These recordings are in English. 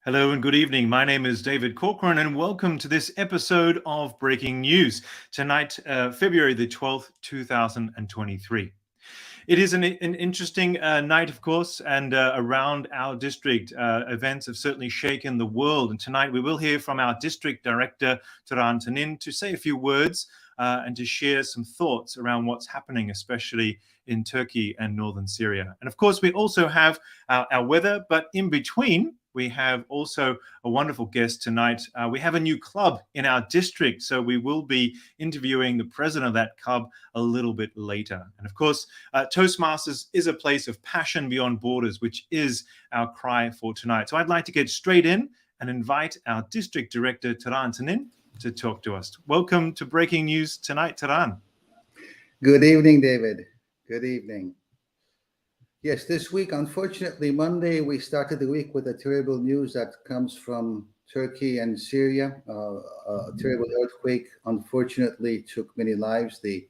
Hello and good evening. My name is David Corcoran, and welcome to this episode of Breaking News. Tonight, February the 12th, 2023. It is an interesting night, of course, and around our district, events have certainly shaken the world. And tonight we will hear from our district director, Turan Tanin, to say a few words and to share some thoughts around what's happening, especially in Turkey and northern Syria. And of course, we also have our weather, but in between, we have also a wonderful guest tonight. We have a new club in our district, so we will be interviewing the president of that club a little bit later. And of course, Toastmasters is a place of passion beyond borders, which is our cry for tonight. So I'd like to get straight in and invite our district director, Turan Tanin, to talk to us. Welcome to Breaking News tonight, Turan. Good evening, David. Good evening. Yes, this week, unfortunately, Monday, we started the week with a terrible news that comes from Turkey and Syria. A terrible earthquake, unfortunately, took many lives. The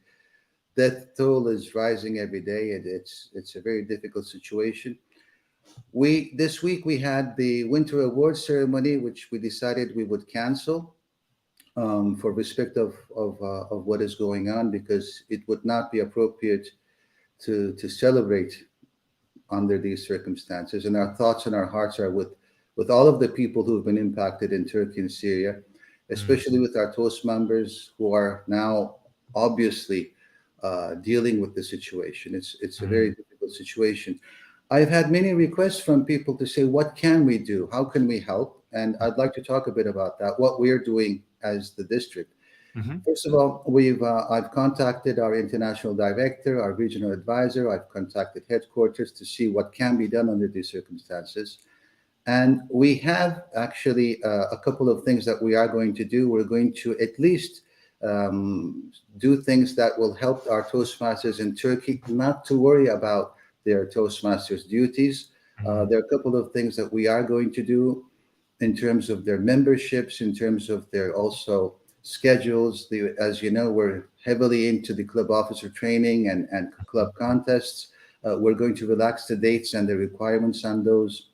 death toll is rising every day, and it's a very difficult situation. This week we had the Winter Awards ceremony, which we decided we would cancel for respect of what is going on, because it would not be appropriate to celebrate under these circumstances. And our thoughts and our hearts are with all of the people who have been impacted in Turkey and Syria, especially with our Toast members who are now obviously dealing with the situation. It's a very difficult situation. I've had many requests from people to say, what can we do? How can we help? And I'd like to talk a bit about that, what we're doing as the district. First of all, I've contacted our international director, our regional advisor. I've contacted headquarters to see what can be done under these circumstances. And we have actually a couple of things that we are going to do. We're going to at least do things that will help our Toastmasters in Turkey not to worry about their Toastmasters duties. There are a couple of things that we are going to do in terms of their memberships, in terms of their also schedules. As you know, we're heavily into the club officer training and club contests. We're going to relax the dates and the requirements on those.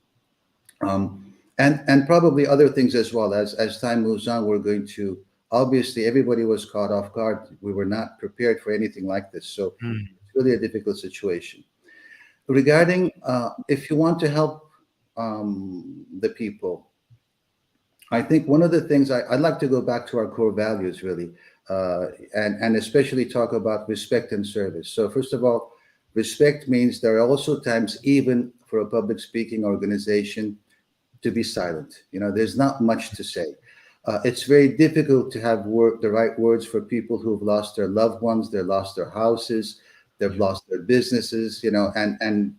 And probably other things as well. As time moves on, we're going to, obviously, everybody was caught off guard. We were not prepared for anything like this. So it's really a difficult situation. Regarding if you want to help the people, I think one of the things I'd like to go back to our core values, really, and especially talk about respect and service. So first of all, respect means there are also times, even for a public speaking organization, to be silent. You know, there's not much to say. It's very difficult to have the right words for people who've lost their loved ones, they've lost their houses, they've lost their businesses, you know, and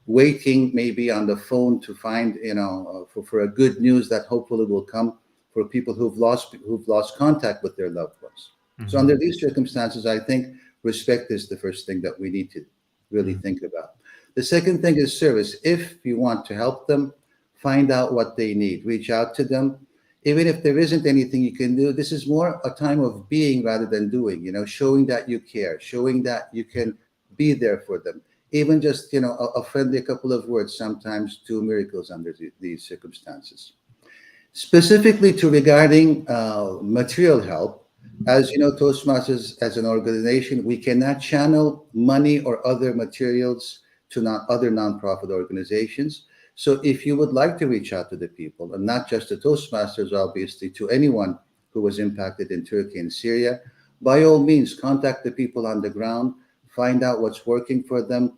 waiting maybe on the phone to find, you know, for a good news that hopefully will come for people who've lost contact with their loved ones. So under these circumstances, I think respect is the first thing that we need to really think about. The second thing is service. If you want to help them, find out what they need, reach out to them. Even if there isn't anything you can do, this is more a time of being rather than doing, you know, showing that you care, showing that you can be there for them. Even just, you know, a friendly couple of words sometimes do miracles under these circumstances. Specifically to regarding material help, as you know, Toastmasters as an organization, we cannot channel money or other materials to other nonprofit organizations. So if you would like to reach out to the people, and not just the Toastmasters, obviously, to anyone who was impacted in Turkey and Syria, by all means, contact the people on the ground, find out what's working for them.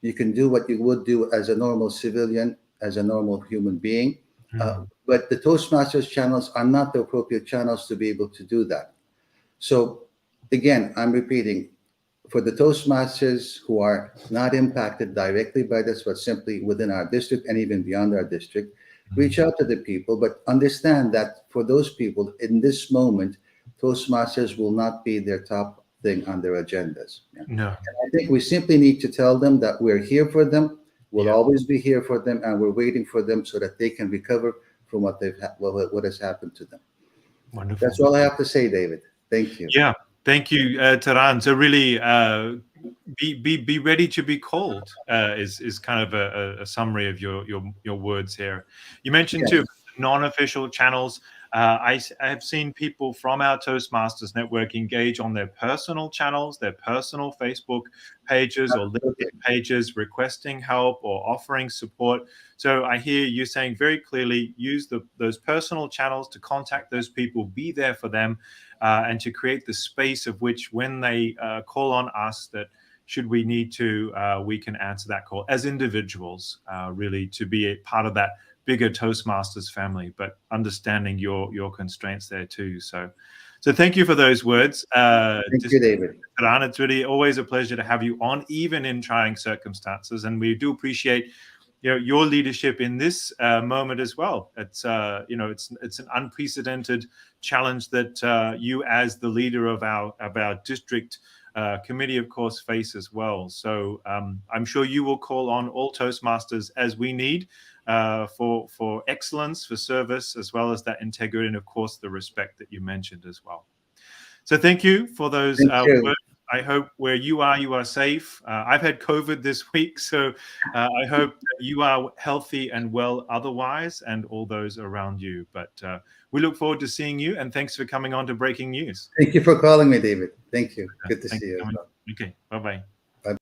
You can do what you would do as a normal civilian, as a normal human being. But the Toastmasters channels are not the appropriate channels to be able to do that. So again, I'm repeating, for the Toastmasters who are not impacted directly by this, but simply within our district and even beyond our district, reach out to the people, but understand that for those people in this moment, Toastmasters will not be their top thing on their agendas. No. And I think we simply need to tell them that we're here for them, we'll always be here for them, and we're waiting for them so that they can recover from what has happened to them. Wonderful. That's all I have to say, David. Thank you. Yeah, thank you, Turan. So really, be ready to be called is kind of a summary of your words here. You mentioned too non-official channels. I have seen people from our Toastmasters network engage on their personal channels, their personal Facebook pages or LinkedIn pages, requesting help or offering support. So I hear you saying very clearly, use those personal channels to contact those people, be there for them, and to create the space of which when they call on us, that should we need to, we can answer that call as individuals, really to be a part of that bigger Toastmasters family, but understanding your constraints there too. So thank you for those words. Thank you, David. It's really always a pleasure to have you on, even in trying circumstances, and we do appreciate your leadership in this moment as well. It's it's an unprecedented challenge that you, as the leader of our district committee, of course, face as well. So I'm sure you will call on all Toastmasters as we need for excellence, for service, as well as that integrity, and of course the respect that you mentioned as well. So thank you for those words. I hope where you are safe. I've had COVID this week, so I hope that you are healthy and well otherwise, and all those around you. But we look forward to seeing you, and thanks for coming on to Breaking News. Thank you for calling me, David. Thank you. Good to see you as well. Okay, bye-bye. Bye.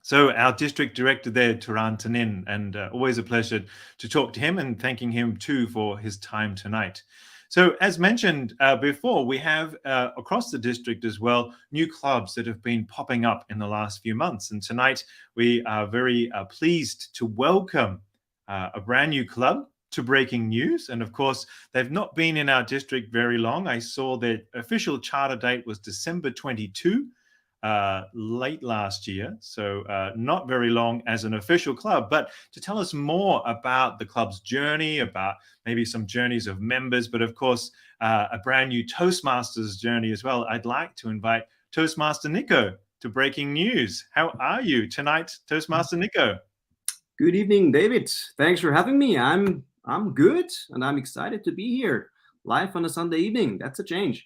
So our district director there, Turan Tanin, and always a pleasure to talk to him, and thanking him too for his time tonight. So as mentioned before, we have across the district as well, new clubs that have been popping up in the last few months. And tonight we are very pleased to welcome a brand new club to Breaking News. And of course, they've not been in our district very long. I saw their official charter date was December 22, late last year. So not very long as an official club. But to tell us more about the club's journey, about maybe some journeys of members, but of course, a brand new Toastmasters journey as well, I'd like to invite Toastmaster Nico to Breaking News. How are you tonight, Toastmaster Nico? Good evening, David. Thanks for having me. I'm good, and I'm excited to be here live on a Sunday evening. That's a change.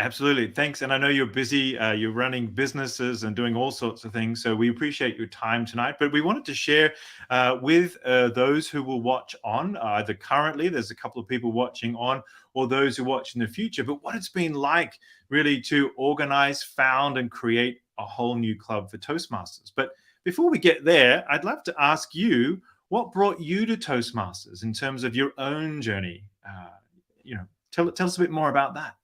Absolutely. Thanks. And I know you're busy, you're running businesses and doing all sorts of things. So we appreciate your time tonight. But we wanted to share with those who will watch on, either currently, there's a couple of people watching on, or those who watch in the future, but what it's been like really to organize, found, and create a whole new club for Toastmasters. But before we get there, I'd love to ask you, what brought you to Toastmasters in terms of your own journey? Tell us a bit more about that.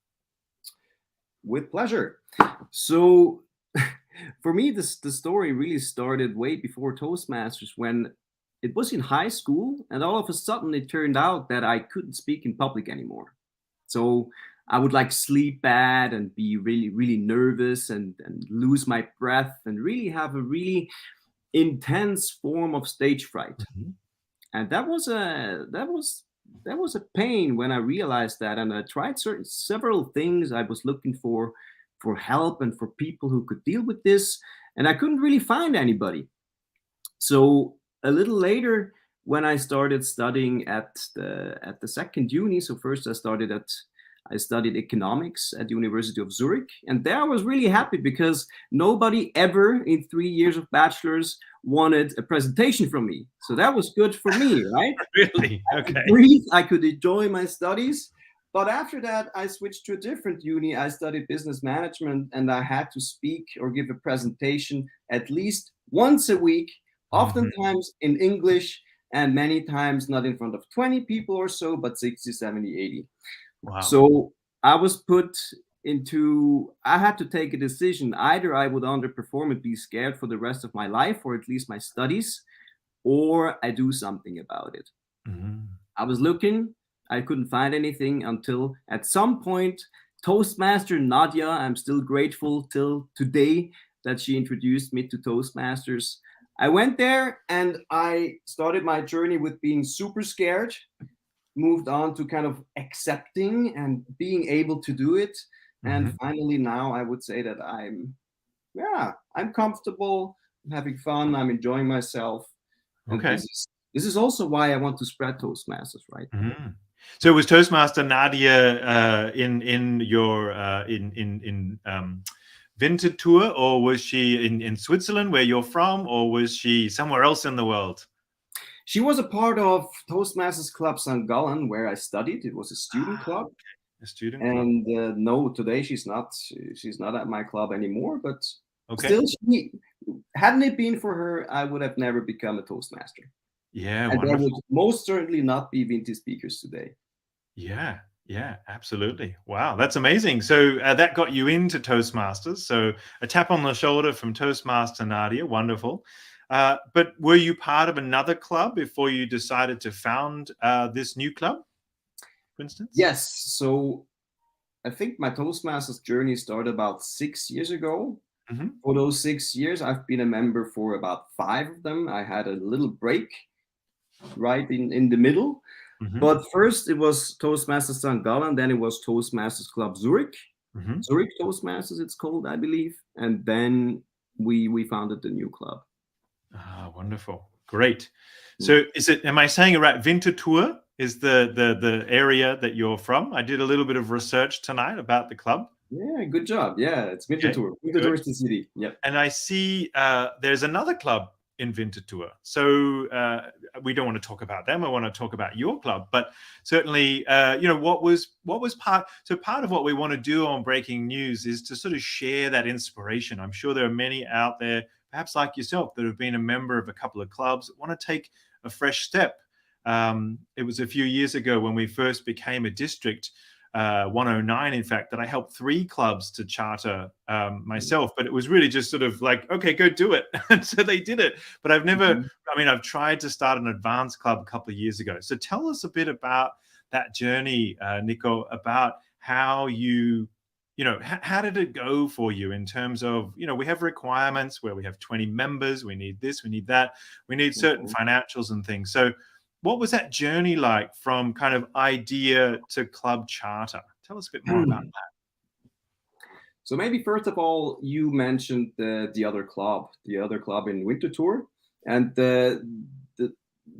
With pleasure. So for me, the story really started way before Toastmasters, when it was in high school, and all of a sudden it turned out that I couldn't speak in public anymore. So I would sleep bad and be really, really nervous and lose my breath and really have a really intense form of stage fright. Mm-hmm. And that was a pain when I realized that, and I tried several things. I was looking for help and for people who could deal with this, and I couldn't really find anybody. So a little later, when I started studying at the second uni, so first I studied economics at the University of Zurich, and there I was really happy because nobody ever in 3 years of bachelor's wanted a presentation from me. So that was good for me, right? Really? Okay. I could enjoy my studies. But after that, I switched to a different uni. I studied business management, and I had to speak or give a presentation at least once a week, oftentimes in English, and many times not in front of 20 people or so, but 60, 70, 80. Wow. So I was I had to take a decision. Either I would underperform and be scared for the rest of my life, or at least my studies, or I do something about it. Mm-hmm. I was looking, I couldn't find anything until at some point, Toastmaster Nadia, I'm still grateful till today that she introduced me to Toastmasters. I went there and I started my journey with being super scared, moved on to kind of accepting and being able to do it. And finally now I would say that I'm comfortable, I'm having fun, I'm enjoying myself. Okay. This is also why I want to spread Toastmasters, right? Mm-hmm. So was Toastmaster Nadia in your Winterthur, or was she in Switzerland where you're from, or was she somewhere else in the world? She was a part of Toastmasters Club St. Gallen, where I studied. It was a student club. A student club. And no, today she's not at my club anymore. But Okay. still, hadn't it been for her, I would have never become a Toastmaster. Yeah, And there wonderful. would most certainly not be Vinti speakers today. Yeah, yeah, absolutely. Wow, that's amazing. So that got you into Toastmasters. So a tap on the shoulder from Toastmaster Nadia, wonderful. But were you part of another club before you decided to found this new club, for instance? Yes. So I think my Toastmasters journey started about 6 years ago. Mhm. For those 6 years, I've been a member for about 5 of them. I had a little break right in the middle. Mhm. But first it was Toastmasters St. Gallen, then it was Toastmasters Club Zurich. Mhm. Zurich Toastmasters, it's called, I believe. And then we founded the new club. Ah, wonderful. Great. So am I saying it right? Winterthur is the area that you're from. I did a little bit of research tonight about the club. Yeah, good job. Yeah, it's Winterthur. Winterthur is the city. Yep. And I see there's another club in Winterthur. So we don't want to talk about them. I want to talk about your club. But certainly, what was part of what we want to do on Breaking News is to sort of share that inspiration. I'm sure there are many out there, perhaps like yourself, that have been a member of a couple of clubs that want to take a fresh step. It was a few years ago when we first became a district, 109, in fact, that I helped 3 clubs to charter myself. But it was really just sort of like, okay, go do it. And so they did it. But I've tried to start an advanced club a couple of years ago. So tell us a bit about that journey, Nico, about how how did it go for you in terms of, we have requirements where we have 20 members, we need this, we need that, we need certain financials and things. So what was that journey like from kind of idea to club charter? Tell us a bit more about that. So maybe first of all, you mentioned the other club in Winterthur. And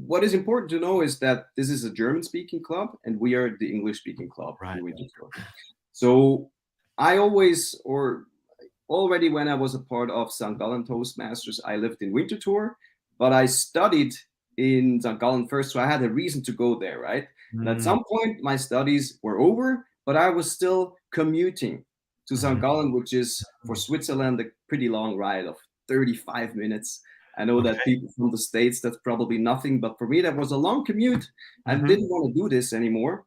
what is important to know is that this is a German-speaking club, and we are the English-speaking club in Winterthur. So I already when I was a part of St. Gallen Toastmasters, I lived in Winterthur, but I studied in St. Gallen first, so I had a reason to go there, right? And at some point, my studies were over, but I was still commuting to St. Gallen, which is for Switzerland a pretty long ride of 35 minutes. I know that people from the States, that's probably nothing, but for me, that was a long commute. I didn't want to do this anymore.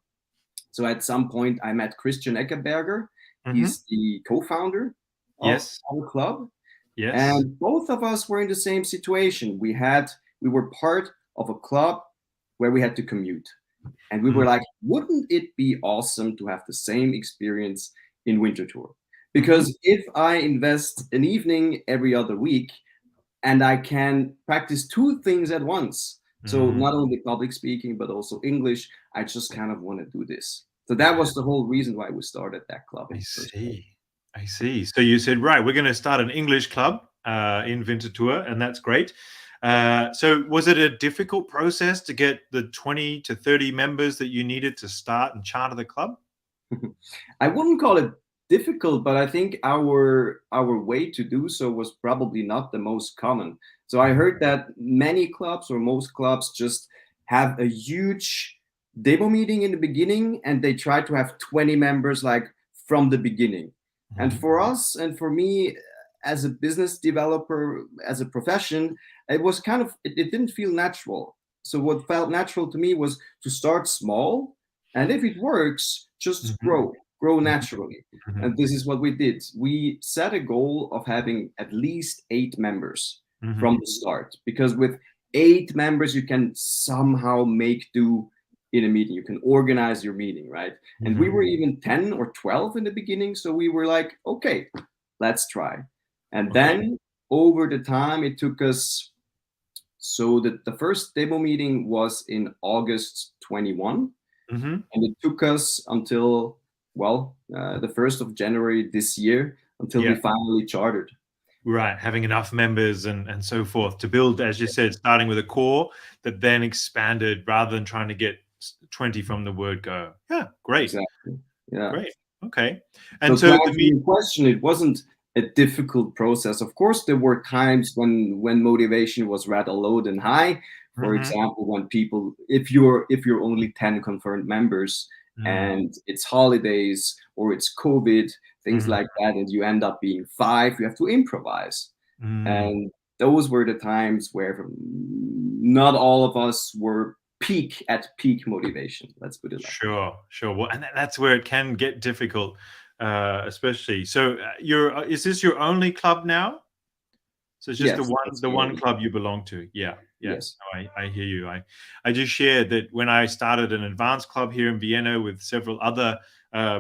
So at some point, I met Christian Eckerberger. He's the co-founder of our club. Yes. And both of us were in the same situation. We were part of a club where we had to commute. And we were like, wouldn't it be awesome to have the same experience in Winterthur? Because if I invest an evening every other week and I can practice 2 things at once, so not only public speaking, but also English, I just kind of want to do this. So that was the whole reason why we started that club. I see. So you said, right, we're going to start an English club in Winterthur, and that's great. So was it a difficult process to get the 20 to 30 members that you needed to start and charter the club? I wouldn't call it difficult, but I think our way to do so was probably not the most common. So I heard that many clubs or most clubs just have a huge demo meeting in the beginning and they try to have 20 members like from the beginning. And for us and for me as a business developer, as a profession, it was it didn't feel natural. So what felt natural to me was to start small, and if it works, just grow naturally. And this is what we did. We set a goal of having at least 8 members from the start, because with 8 members, you can somehow make do in a meeting. You can organize your meeting, right? And we were even 10 or 12 in the beginning. So we were like, okay, let's try. And then over the time, it took us, so that the first demo meeting was in August 21. And it took us until, the 1st of January this year, until we finally chartered. Right, having enough members and so forth to build, as you said, starting with a core that then expanded rather than trying to get 20 from the word go. Yeah, great. Exactly. Yeah. Great. Okay. And so to answer your question, it wasn't a difficult process. Of course, there were times when motivation was rather low and high. For example, when people, if you're only 10 confirmed members and it's holidays or it's COVID, things like that, and you end up being 5, you have to improvise. And those were the times where not all of us were at peak motivation. Let's put it like that. Sure. Well, and that's where it can get difficult, especially. So, is this your only club now? So it's just the one club you belong to. Yeah. Yes. No, I hear you. I just shared that when I started an advanced club here in Vienna with several other,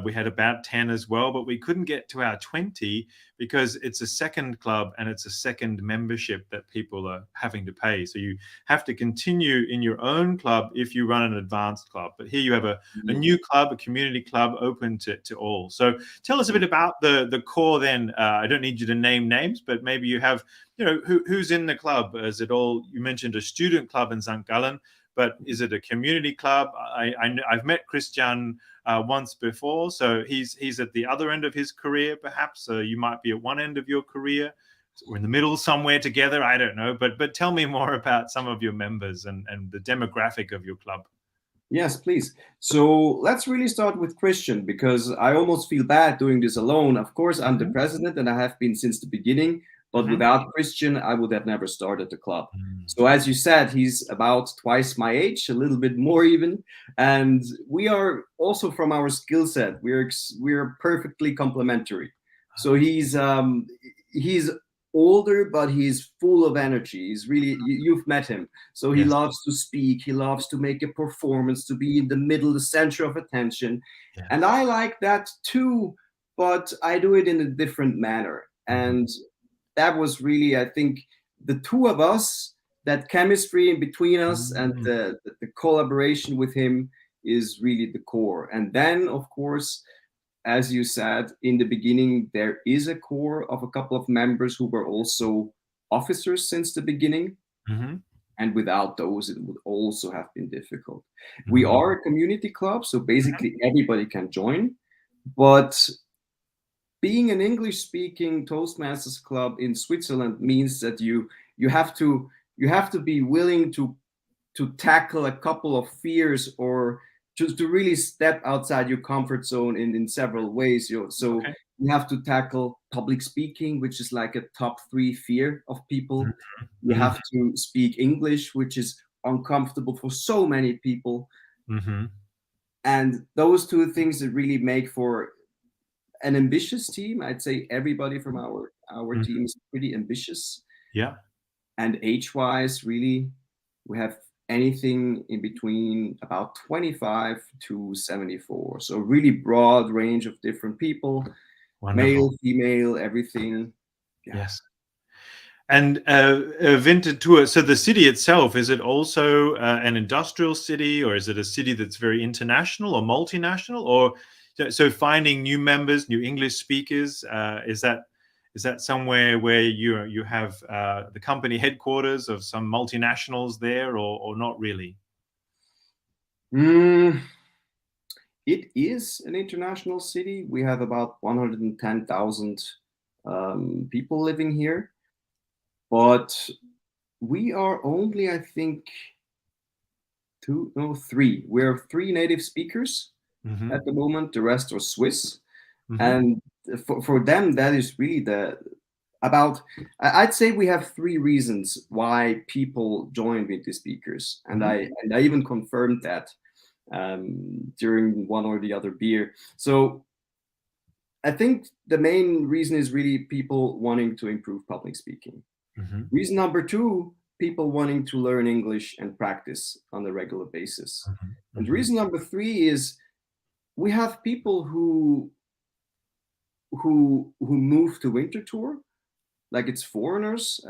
we had about 10 as well, but we couldn't get to our 20 because it's a second club and it's a second membership that people are having to pay. So you have to continue in your own club if you run an advanced club. But here you have a new club, a community club open to all. So tell us a bit about the core then. I don't need you to name names, but maybe you have, who's in the club? Is it all, you mentioned a student club in St. Gallen, but is it a community club? I've met Christian once before, so he's at the other end of his career, perhaps. You might be at one end of your career, or in the middle somewhere together. I don't know, but tell me more about some of your members and the demographic of your club. Yes, please. So let's really start with Christian, because I almost feel bad doing this alone. Of course, I'm the president and I have been since the beginning. But without Christian, I would have never started the club. So as you said, he's about twice my age, a little bit more even. And we are also, from our skill set, we're perfectly complementary. So he's older, but he's full of energy. He's really, you've met him. So he loves to speak. He loves to make a performance, to be in the middle, the center of attention. Yeah. And I like that too, but I do it in a different manner. And that was really, I think, the two of us, that chemistry in between us and the collaboration with him is really the core. And then, of course, as you said, in the beginning, there is a core of a couple of members who were also officers since the beginning. And without those, it would also have been difficult. We are a community club, so basically everybody can join. But being an English-speaking Toastmasters club in Switzerland means that you have to be willing to tackle a couple of fears, or just to really step outside your comfort zone in several ways. You have to tackle public speaking, which is like a top 3 fear of people. You have to speak English, which is uncomfortable for so many people. And those two things that really make for an ambitious team. I'd say everybody from our team is pretty ambitious. Yeah. And age-wise, really, we have anything in between about 25 to 74. So really broad range of different people. Wonderful. Male, female, everything. Yeah. Yes. And Winterthur, so the city itself, is it also an industrial city, or is it a city that's very international or multinational? Or so finding new members, new English speakers, is that somewhere where you have the company headquarters of some multinationals there, or not really? It is an international city. We have about 110,000 people living here, but we are only, I think, 3. We're 3 native speakers. At the moment, the rest are Swiss, and for them that is really I'd say we have 3 reasons why people join with the speakers, and I even confirmed that during one or the other beer. So I think the main reason is really people wanting to improve public speaking. Reason number 2, people wanting to learn English and practice on a regular basis. And reason number 3 is we have people who move to Winterthur, like it's foreigners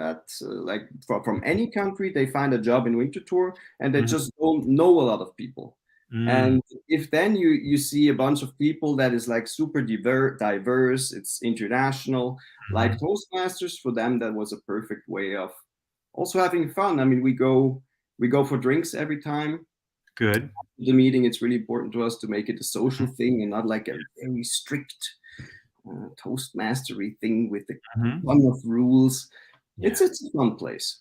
from any country. They find a job in Winterthur and they just don't know a lot of people. And if then you see a bunch of people that is like super diverse, it's international, like Toastmasters, for them that was a perfect way of also having fun. I mean, we go for drinks every time. Good. The meeting, it's really important to us to make it a social thing and not like a very strict Toastmastery thing with a ton of rules. Yeah. It's a fun place.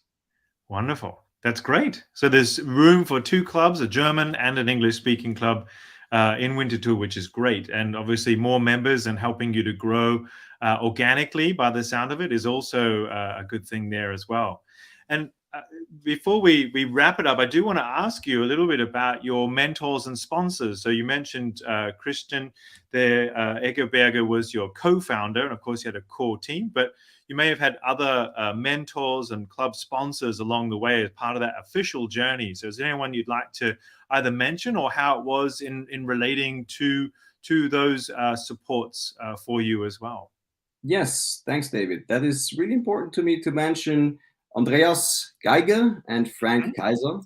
Wonderful. That's great. So there's room for two clubs, a German and an English-speaking club in Winterthur, which is great. And obviously more members and helping you to grow organically by the sound of it is also a good thing there as well. And before we wrap it up, I do want to ask you a little bit about your mentors and sponsors. So you mentioned Christian there, Egerberger was your co-founder, and of course you had a core team, but you may have had other mentors and club sponsors along the way as part of that official journey. So is there anyone you'd like to either mention or how it was in relating to those supports for you as well? Yes, thanks, David. That is really important to me to mention Andreas Geiger and Frank Kaiser.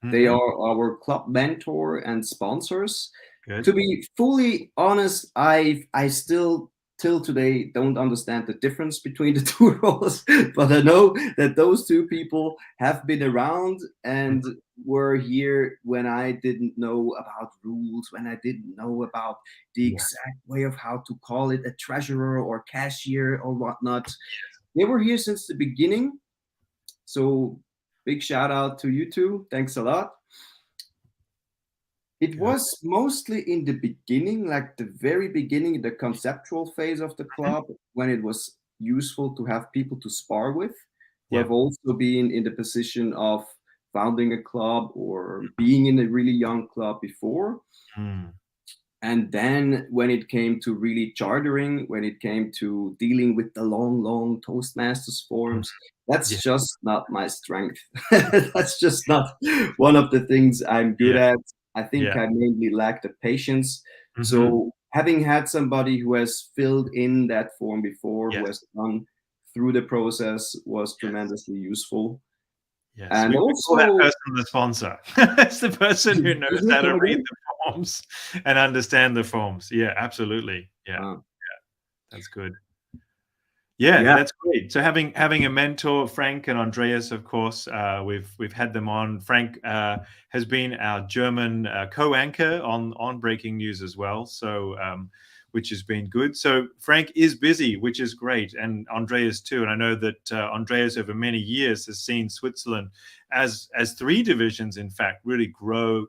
They are our club mentor and sponsors. Good. To be fully honest, I still till today don't understand the difference between the two roles, but I know that those two people have been around and were here when I didn't know about rules, when I didn't know about the exact way of how to call it a treasurer or cashier or whatnot. They were here since the beginning. So big shout out to you two. Thanks a lot. It was mostly in the beginning, like the very beginning, the conceptual phase of the club, when it was useful to have people to spar with, who have also been in the position of founding a club or being in a really young club before. And then when it came to really chartering, when it came to dealing with the long Toastmasters forums, that's just not my strength. That's just not one of the things I'm good at. I think I mainly lack the patience. So having had somebody who has filled in that form before, who has gone through the process, was tremendously useful. Yes, and we also call that person the sponsor. It's the person who knows how to read the forms and understand the forms. Yeah, absolutely. Yeah, that's good. Yeah, that's great. So having a mentor, Frank and Andreas, of course, we've had them on. Frank has been our German co-anchor on Breaking News as well, so which has been good. So Frank is busy, which is great, and Andreas too. And I know that Andreas over many years has seen Switzerland as 3 divisions, in fact, really grow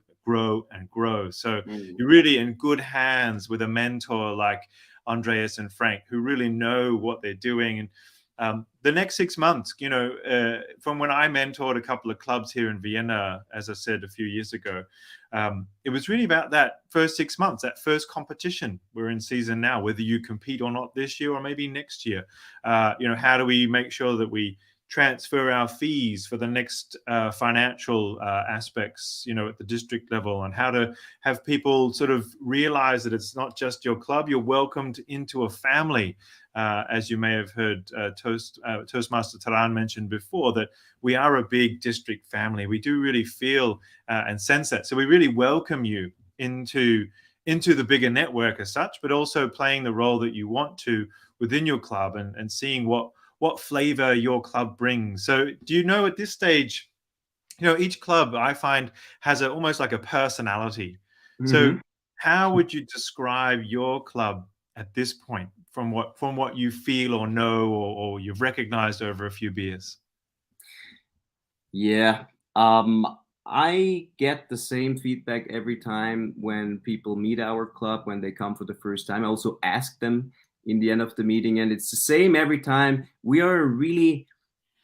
and grow. So you're really in good hands with a mentor like Andreas and Frank, who really know what they're doing. And the next 6 months, you know, from when I mentored a couple of clubs here in Vienna, as I said a few years ago, it was really about that first 6 months, that first competition. We're in season now, whether you compete or not this year or maybe next year. You know, how do we make sure that we transfer our fees for the next financial aspects, you know, at the district level, and how to have people sort of realize that it's not just your club. You're welcomed into a family, as you may have heard Toastmaster Taran mention before, that we are a big district family. We do really feel and sense that. So we really welcome you into the bigger network as such, but also playing the role that you want to within your club and seeing what flavor your club brings. So do you know at this stage, you know, each club I find has almost like a personality. So how would you describe your club at this point from what you feel or know or you've recognized over a few beers? Yeah, I get the same feedback every time when people meet our club, when they come for the first time. I also ask them in the end of the meeting, and it's the same every time. We're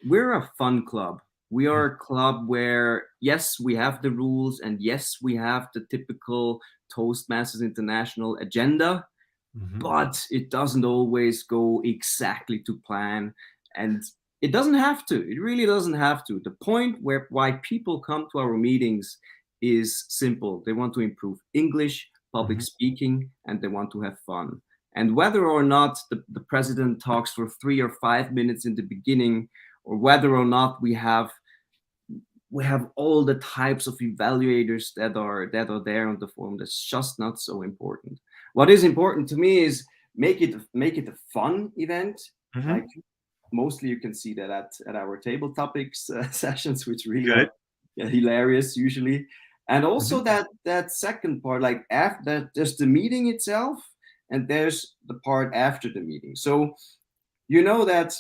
a fun club. We are a club where, yes, we have the rules, and yes, we have the typical Toastmasters International agenda, but it doesn't always go exactly to plan, and it doesn't have to. It really doesn't have to. The point why people come to our meetings is simple. They want to improve English, public speaking, and they want to have fun. And whether or not the president talks for 3 or 5 minutes in the beginning, or whether or not we have all the types of evaluators that are there on the forum, that's just not so important. What is important to me is make it a fun event. Like mostly you can see that at our table topics sessions, which really are hilarious usually. And also that second part, like after there's the meeting itself, and there's the part after the meeting. So you know that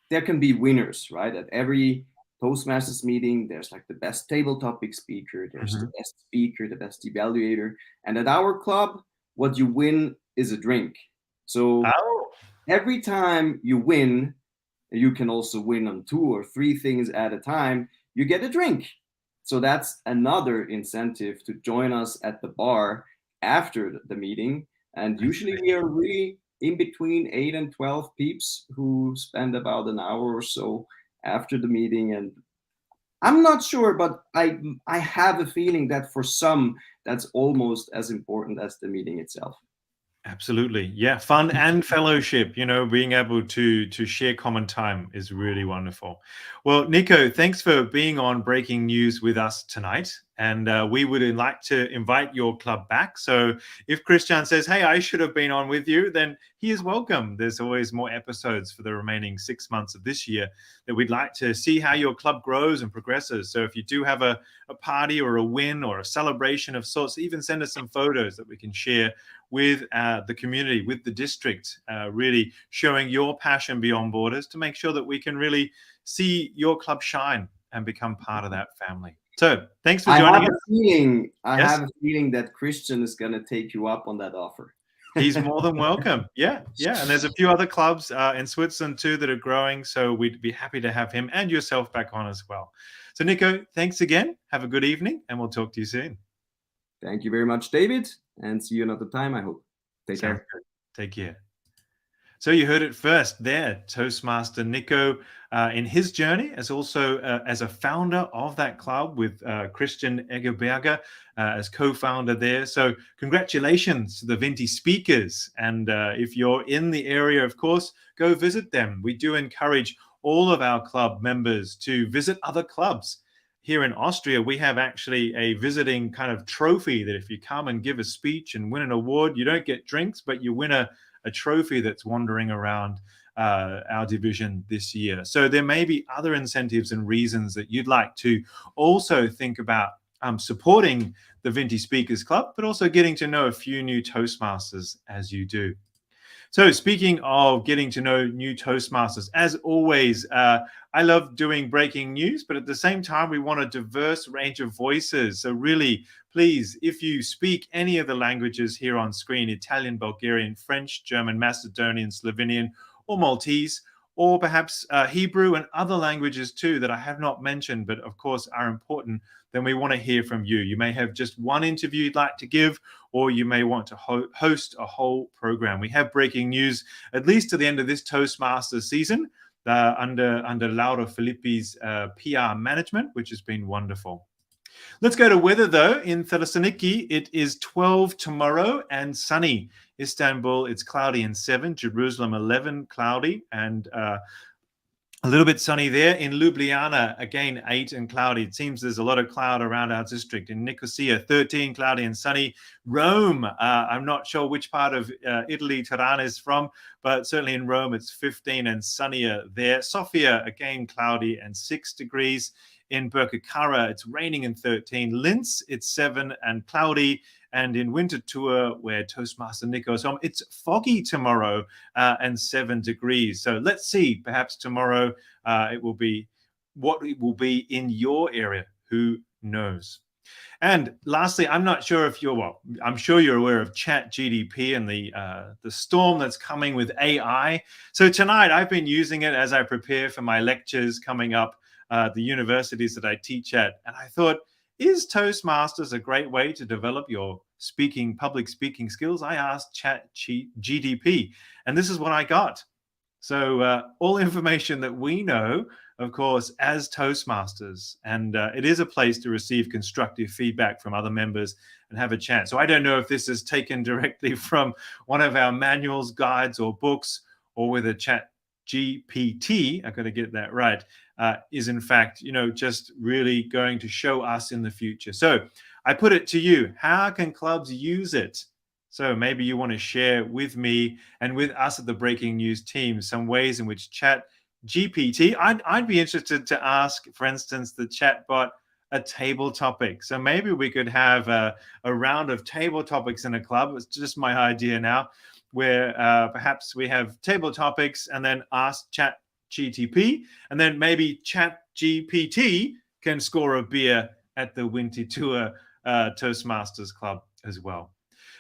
there can be winners, right? At every Toastmasters meeting, there's like the best table topic speaker, there's the best speaker, the best evaluator. And at our club, what you win is a drink. So Oh, every time you win, you can also win on 2 or 3 things at a time, you get a drink. So that's another incentive to join us at the bar after the meeting. And usually we are really in between 8 and 12 peeps who spend about an hour or so after the meeting. And I'm not sure, but I have a feeling that for some, that's almost as important as the meeting itself. absolutely. Yeah, fun and fellowship, being able to share common time is really wonderful. Well, Nico, thanks for being on Breaking News with us tonight. And we would like to invite your club back. So if Christian says, hey, I should have been on with you, then he is welcome. There's always more episodes for the remaining 6 months of this year that we'd like to see how your club grows and progresses. So if you do have a party or a win or a celebration of sorts, even send us some photos that we can share with the community, with the district, really showing your passion beyond borders to make sure that we can really see your club shine and become part of that family. So thanks for joining us. I have a feeling that Christian is going to take you up on that offer. He's more than welcome. Yeah. And there's a few other clubs in Switzerland too that are growing. So we'd be happy to have him and yourself back on as well. So Nico, thanks again. Have a good evening and we'll talk to you soon. Thank you very much, David. And see you another time, I hope. Take care. Take care. So you heard it first there, Toastmaster Nico, in his journey as also as a founder of that club with Christian Egerberger as co-founder there. So congratulations to the Vinti speakers. And if you're in the area, of course, go visit them. We do encourage all of our club members to visit other clubs. Here in Austria, we have actually a visiting kind of trophy that if you come and give a speech and win an award, you don't get drinks, but you win a trophy that's wandering around our division this year. So there may be other incentives and reasons that you'd like to also think about supporting the Vinti Speakers Club, but also getting to know a few new Toastmasters as you do. So speaking of getting to know new Toastmasters, as always, I love doing breaking news, but at the same time, we want a diverse range of voices. So really, please, if you speak any of the languages here on screen, Italian, Bulgarian, French, German, Macedonian, Slovenian, or Maltese, or perhaps Hebrew and other languages too that I have not mentioned, but of course are important, then we want to hear from you. You may have just one interview you'd like to give, or you may want to host a whole program. We have breaking news at least to the end of this Toastmasters season under Laura Filippi's PR management, which has been wonderful. Let's go to weather, though. In Thessaloniki, it is 12 tomorrow and sunny. Istanbul, it's cloudy and 7. Jerusalem, 11, cloudy and a little bit sunny there. In Ljubljana, again, 8 and cloudy. It seems there's a lot of cloud around our district. In Nicosia, 13, cloudy and sunny. Rome, I'm not sure which part of Italy Tirana is from, but certainly in Rome, it's 15 and sunnier there. Sofia, again, cloudy and 6 degrees. In Birkirkara, it's raining and 13. Linz, it's 7 and cloudy. And in Winterthur, where Toastmaster Nico is home, it's foggy tomorrow and 7 degrees. So let's see, perhaps tomorrow it will be what it will be in your area. Who knows? And lastly, I'm not sure if I'm sure you're aware of ChatGDP and the storm that's coming with AI. So tonight I've been using it as I prepare for my lectures coming up the universities that I teach at. And I thought, is Toastmasters a great way to develop your public speaking skills? I asked ChatGDP, and this is what I got. So all information that we know, of course, as Toastmasters, and it is a place to receive constructive feedback from other members and have a chat. So I don't know if this is taken directly from one of our manuals, guides, or books, or whether ChatGPT, I've got to get that right, is in fact, just really going to show us in the future. So I put it to you, how can clubs use it? So maybe you want to share with me and with us at the Breaking News team some ways in which ChatGPT, I'd be interested to ask, for instance, the chatbot a table topic. So maybe we could have a round of table topics in a club. It's just my idea now, where perhaps we have table topics and then ask GTP, and then maybe ChatGPT can score a beer at the Winter Tour Toastmasters Club as well.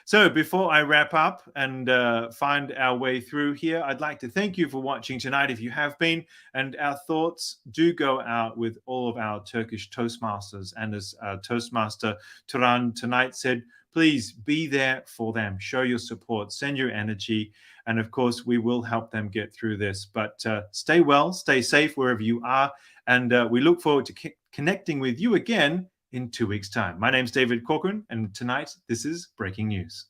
So before I wrap up and find our way through here, I'd like to thank you for watching tonight if you have been, and our thoughts do go out with all of our Turkish Toastmasters. And as Toastmaster Turan tonight said, please be there for them, show your support, send your energy, and of course we will help them get through this. But stay well, stay safe wherever you are, and we look forward to connecting with you again in 2 weeks' time. My name's David Corcoran, and tonight this is Breaking News.